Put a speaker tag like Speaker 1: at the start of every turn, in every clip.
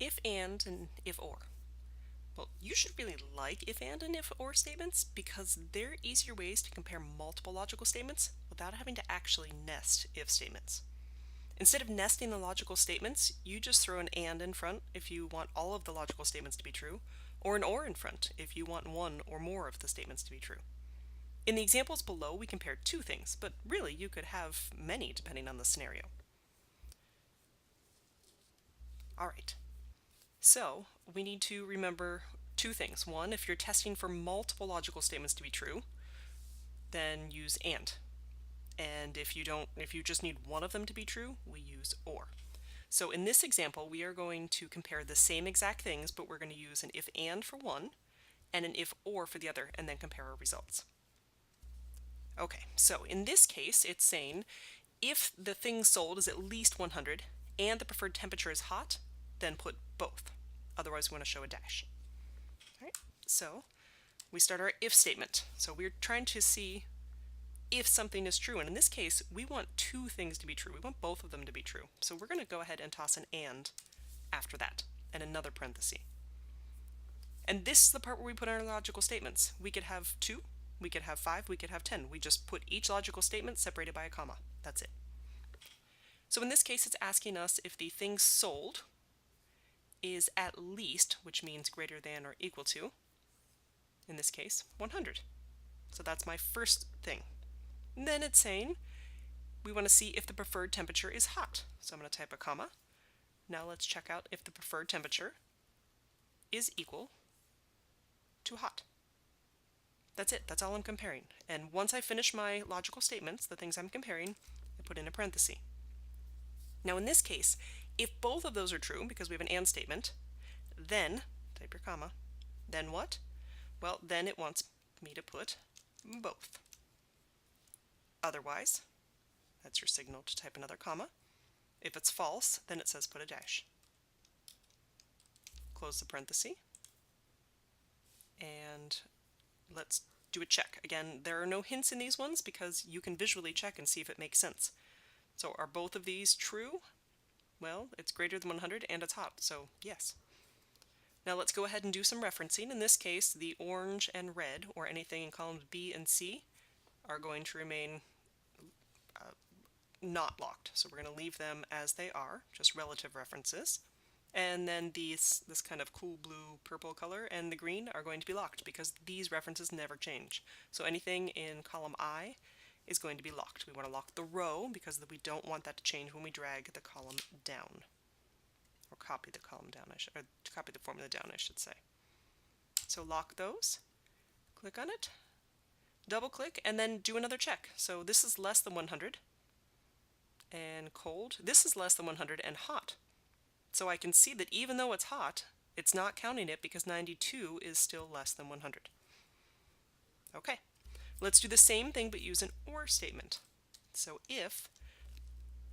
Speaker 1: if and if or. Well, you should really like if and if or statements because they're easier ways to compare multiple logical statements without having to actually nest if statements. Instead of nesting the logical statements, you just throw an and in front if you want all of the logical statements to be true, or an or in front if you want one or more of the statements to be true. In the examples below, we compared two things, but really you could have many depending on the scenario. All right, so we need to remember two things. One, if you're testing for multiple logical statements to be true, then use and. And if you just need one of them to be true, we use or. So in this example, we are going to compare the same exact things, but we're going to use an if and for one and an if or for the other, and then compare our results. Okay, so in this case, it's saying if the thing sold is at least 100 and the preferred temperature is hot, then put both. Otherwise, we want to show a dash. All right, so we start our if statement. So we're trying to see if something is true, and in this case, we want two things to be true. We want both of them to be true. So we're going to go ahead and toss an and after that, and another parenthesis. And this is the part where we put our logical statements. We could have 2, we could have 5, we could have 10. We just put each logical statement separated by a comma. That's it. So in this case, it's asking us if the thing sold is at least, which means greater than or equal to, in this case, 100. So that's my first thing. And then it's saying we want to see if the preferred temperature is hot. So I'm going to type a comma. Now let's check out if the preferred temperature is equal to hot. That's it. That's all I'm comparing. And once I finish my logical statements, the things I'm comparing, I put in a parenthesis. Now in this case, if both of those are true, because we have an and statement, then, type your comma, then what? Well, then it wants me to put both. Otherwise, that's your signal to type another comma. If it's false, then it says put a dash. Close the parenthesis. And let's do a check. Again, there are no hints in these ones because you can visually check and see if it makes sense. So are both of these true? Well, it's greater than 100 and it's hot, so yes. Now let's go ahead and do some referencing. In this case, the orange and red, or anything in columns B and C, are going to remain not locked. So we're going to leave them as they are, just relative references. And then this kind of cool blue purple color and the green are going to be locked because these references never change. So anything in column I is going to be locked. We want to lock the row because we don't want that to change when we drag the column down. Or copy the column down, or copy the formula down, I should say. So lock those, click on it, double click, and then do another check. So this is less than 100, and cold. This is less than 100 and hot. So I can see that even though it's hot, it's not counting it because 92 is still less than 100. Okay, let's do the same thing but use an or statement. So if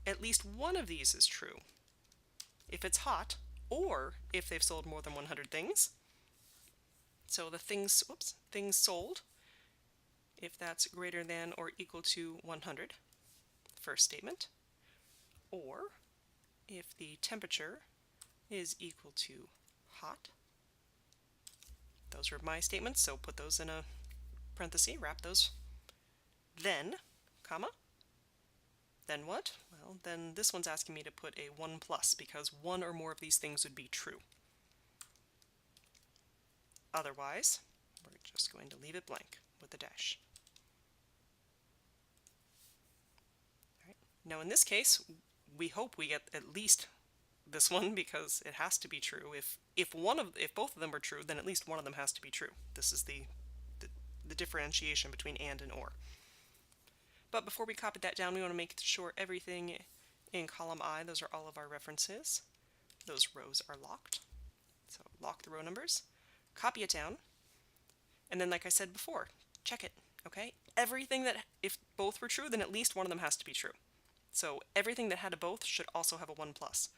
Speaker 1: at least one of these is true, if it's hot, or if they've sold more than 100 things, so the things sold, if that's greater than or equal to 100, first statement, or if the temperature is equal to hot. Those are my statements, so put those in a parenthesis, wrap those. Then, comma. Then what? Well, then this one's asking me to put a 1 plus because one or more of these things would be true. Otherwise, we're just going to leave it blank with a dash. All right. Now in this case, we hope we get at least this one because it has to be true. If both of them are true, then at least one of them has to be true. This is the differentiation between and or. But before we copy that down, we want to make sure everything in column I, those are all of our references, those rows are locked. So lock the row numbers, copy it down, and then like I said before, check it, okay? Everything that, if both were true, then at least one of them has to be true. So everything that had a both should also have a 1 plus.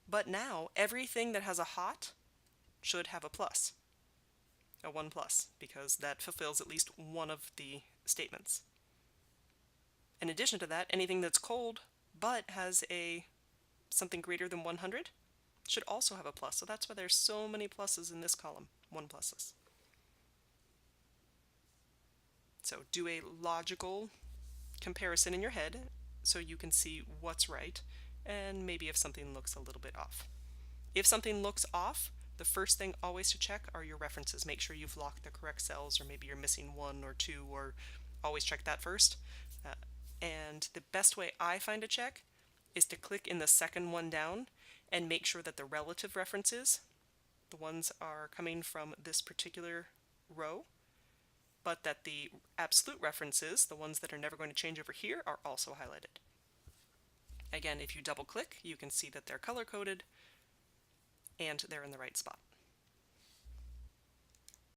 Speaker 1: But now, everything that has a hot should have a plus, a 1 plus, because that fulfills at least one of the statements. In addition to that, anything that's cold but has something greater than 100 should also have a plus. So that's why there's so many pluses in this column, 1 pluses. So do a logical comparison in your head so you can see what's right and maybe if something looks a little bit off. If something looks off, the first thing always to check are your references. Make sure you've locked the correct cells, or maybe you're missing 1 or 2, or always check that first. And the best way I find to check is to click in the second one down and make sure that the relative references, the ones are coming from this particular row, but that the absolute references, the ones that are never going to change over here, are also highlighted. Again, if you double click, you can see that they're color coded and they're in the right spot.